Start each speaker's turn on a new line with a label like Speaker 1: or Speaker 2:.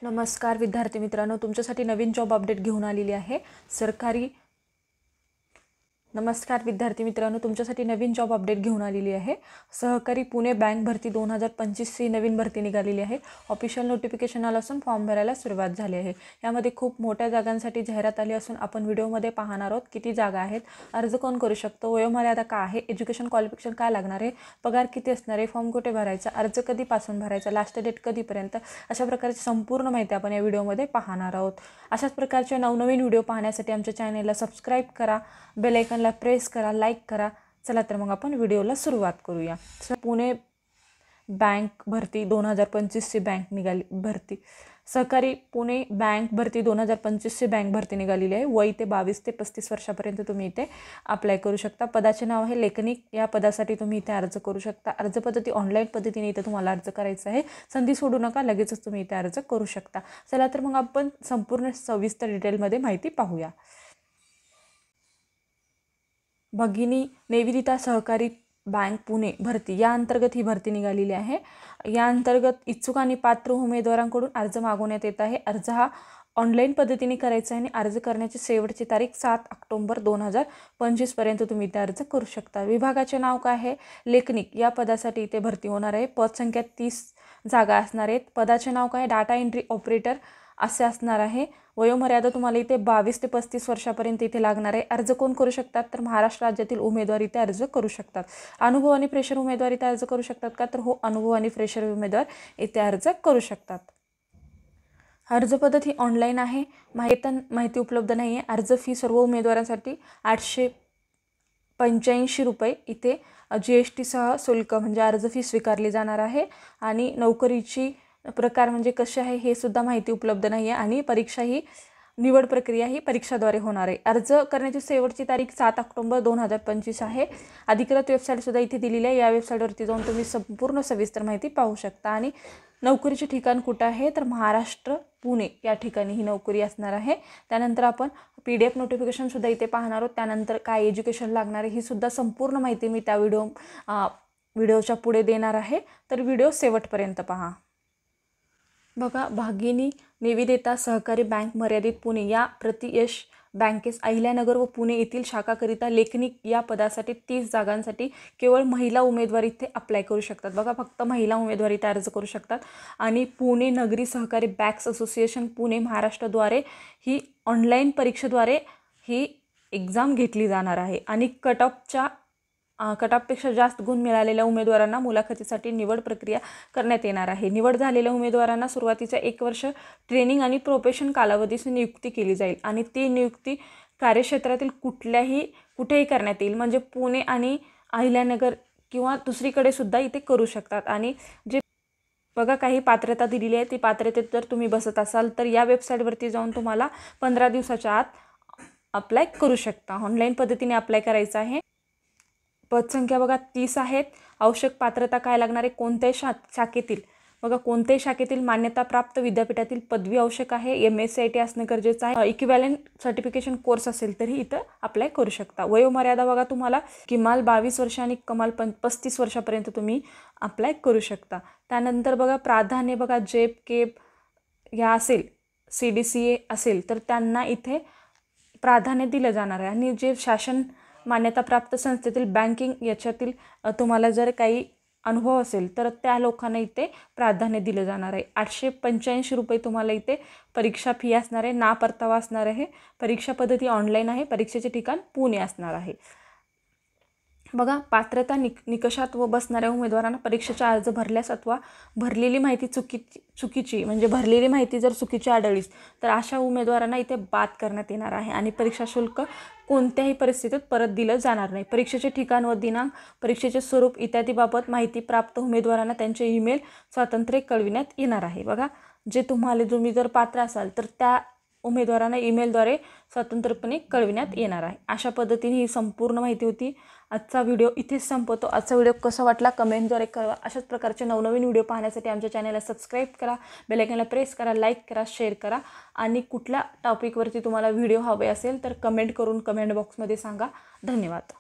Speaker 1: नमस्कार विद्यार्थी मित्रांनो, तुमच्यासाठी नवीन जॉब अपडेट घेऊन आलेली आहे। सहकारी पुणे बँक भरती 2025 ची नवीन भरती निघालेली आहे। ऑफिशियल नोटिफिकेशन आलं असून फॉर्म भरायला सुरुवात झाली आहे। यामध्ये खूप मोठ्या जागांसाठी जाहिरात आली असून आपण व्हिडिओमध्ये पाहणार आहोत किती जागा आहेत, अर्ज कोण करू शकतो, वयोमर्यादा काय आहे, एज्युकेशन क्वालिफिकेशन काय लागणार आहे, पगार किती असणार आहे, फॉर्म कुठे भरायचा, अर्ज कधीपासून भरायचा, लास्ट डेट कधीपर्यंत, अशा प्रकारची संपूर्ण माहिती आपण या व्हिडिओमध्ये पाहणार आहोत। अशाच प्रकारचे नवनवीन व्हिडिओ पाहण्यासाठी आमच्या चॅनलला सबस्क्राइब करा, बेल आयकॉनला प्रेस करा, लाईक करा। चला तर मग आपण व्हिडिओला सुरुवात करूया। पुणे बँक भरती 2025 ची बँक निघाली भरती सहकारी पुणे बँक भरती 2025 ची बँक भरती निघालेली आहे। वय ते 22 ते 35 वर्षापर्यंत तुम्ही इथे अप्लाय करू शकता। पदाचे नाव आहे लेखनिक। या पदासाठी तुम्ही इथे अर्ज करू शकता। अर्ज पद्धती ऑनलाईन पद्धतीने इथे तुम्हाला अर्ज करायचा आहे। संधी सोडू नका, लगेचच तुम्ही इथे अर्ज करू शकता। चला तर मग आपण संपूर्ण सविस्तर डिटेलमध्ये माहिती पाहूया। भगिनी निवेदिता सहकारी बँक पुणे भरती या अंतर्गत ही भरती निघालेली आहे। या अंतर्गत इच्छुक आणि पात्र उमेदवारांकडून अर्ज मागवण्यात येत आहे। अर्ज हा ऑनलाईन पद्धतीने करायचा आहे आणि अर्ज करण्याची शेवटची तारीख 7 ऑक्टोबर 2025 पर्यंत तुम्ही इथे अर्ज करू शकता। विभागाचे नाव काय आहे? लेखनिक। या पदासाठी इथे भरती होणार आहे। पदसंख्या 30 जागा असणार आहेत। पदाचे नाव काय? डाटा एंट्री ऑपरेटर असे असणार आहे। वयोमर्यादा तुम्हाला इथे 22 ते 35 वर्षापर्यंत इथे लागणार आहे। अर्ज कोण करू शकतात? तर महाराष्ट्र राज्यातील उमेदवार इथे अर्ज करू शकतात। अनुभव आणि फ्रेशर उमेदवार इथे अर्ज करू शकतात का? तर हो, अनुभव आणि फ्रेशर उमेदवार इथे अर्ज करू शकतात। अर्ज पद्धत ही ऑनलाईन आहे। माहिती उपलब्ध नाही आहे। अर्ज फी सर्व उमेदवारांसाठी 885 रुपये इथे GST सह शुल्क म्हणजे अर्ज फी स्वीकारली जाणार आहे। आणि नोकरीची प्रकार म्हणजे कसे आहे हे सुद्धा माहिती उपलब्ध नाही आहे। आणि परीक्षा ही निवड प्रक्रिया ही परीक्षाद्वारे होणार आहे। अर्ज करण्याची शेवटची तारीख 7 ऑक्टोबर 2025 आहे। अधिकृत वेबसाईट सुद्धा इथे दिलेली आहे। या वेबसाईटवरती जाऊन तुम्ही संपूर्ण सविस्तर माहिती पाहू शकता। आणि नोकरीचे ठिकाण कुठे आहे? तर महाराष्ट्र पुणे या ठिकाणी ही नोकरी असणार आहे। त्यानंतर आपण PDF नोटिफिकेशन सुद्धा इथे पाहणार आहोत। त्यानंतर काय एज्युकेशन लागणार आहे ही सुद्धा संपूर्ण माहिती मी त्या व्हिडिओच्या पुढे देणार आहे। तर व्हिडिओ शेवटपर्यंत पहा। बघा, भगिनी निवेदिता सहकारी बँक मर्यादित पुणे या प्रतियश बँकेस अहिल्यानगर व पुणे येथील शाखाकरिता लेखनिक या पदासाठी 30 जागांसाठी केवळ महिला उमेदवार इथे अप्लाय करू शकतात। बघा, फक्त महिला उमेदवार इथे अर्ज करू शकतात। आणि पुणे नगरी सहकारी बँक्स असोसिएशन पुणे महाराष्ट्राद्वारे ही ऑनलाईन परीक्षेद्वारे ही एक्झाम घेतली जाणार आहे। आणि कटऑफपेक्षा जास्त गुण मिळालेल्या उमेदवारांना मुलाखतीसाठी निवड प्रक्रिया करण्यात येणार आहे। निवड झालेल्या उमेदवारांना सुरुवातीच्या 1 वर्ष ट्रेनिंग आणि प्रोबेशन कालावधीची नियुक्ती केली जाईल। आणि ती नियुक्ती कार्यक्षेत्रातील कुठेही करण्यात येईल। म्हणजे पुणे आणि अहिल्यानगर किंवा दुसरीकडे सुद्धा इथे करू शकतात। आणि जे बघा, काही पात्रता दिलेली आहे, ती पात्रतेत जर तुम्ही बसत असाल तर या वेबसाईटवरती जाऊन तुम्हाला 15 दिवसाच्या आत अप्लाय करू शकता। ऑनलाईन पद्धतीने अप्लाय करायचं आहे। पदसंख्या बघा 30 आहेत। आवश्यक पात्रता काय लागणार आहे? कोणत्याही शाखेतील बघा, कोणत्याही शाखेतील मान्यताप्राप्त विद्यापीठातील पदवी आवश्यक आहे। MSc असणे गरजेचं आहे। इक्विव्हॅलेंट सर्टिफिकेशन कोर्स असेल तरी इथं अप्लाय करू शकता। वयोमर्यादा बघा, तुम्हाला किमान 22 वर्ष आणि कमाल 35 वर्षापर्यंत तुम्ही अप्लाय करू शकता। त्यानंतर बघा, प्राधान्य बघा, जेप केप या असेल, CDCA असेल तर त्यांना इथे प्राधान्य दिलं जाणार आहे। आणि जे शासन मान्यताप्राप्त संस्थेतील बँकिंग याच्यातील तुम्हाला जर काही अनुभव असेल तर त्या लोकांना इथे प्राधान्य दिलं जाणार आहे। 885 रुपये तुम्हाला इथे परीक्षा फी असणार आहे। ना परतावा असणार आहे। परीक्षा पद्धती ऑनलाईन आहे। परीक्षेचे ठिकाण पुणे असणार आहे। बघा, पात्रता निकषात व बसणाऱ्या उमेदवारांना परीक्षेचा अर्ज भरल्यास अथवा भरलेली माहिती चुकीची म्हणजे भरलेली माहिती जर चुकीची आढळलीस तर अशा उमेदवारांना इथे बाद करण्यात येणार आहे। आणि परीक्षा शुल्क कोणत्याही परिस्थितीत परत दिलं जाणार नाही। परीक्षेचे ठिकाण व दिनांक, परीक्षेचे स्वरूप इत्यादीबाबत माहिती प्राप्त उमेदवारांना त्यांचे ईमेल स्वातंत्र्य कळविण्यात येणार आहे। बघा, तुम्ही जर पात्र असाल तर त्या उमेदवारांना ईमेलद्वारे स्वतंत्रपणे कळविण्यात येणार आहे। अशा पद्धतीने ही संपूर्ण माहिती होती। आजचा व्हिडिओ इथेच संपवतो। आजचा व्हिडिओ कसा वाटला कमेंटद्वारे कळवा। अशाच प्रकारचे नवनवीन व्हिडिओ पाहण्यासाठी आमच्या चॅनलला सबस्क्राइब करा, बेल आयकॉनला प्रेस करा, लाईक करा, शेअर करा। आणि कुठल्या टॉपिकवरती तुम्हाला व्हिडिओ हवे असेल तर कमेंट करून कमेंट बॉक्समध्ये सांगा। धन्यवाद।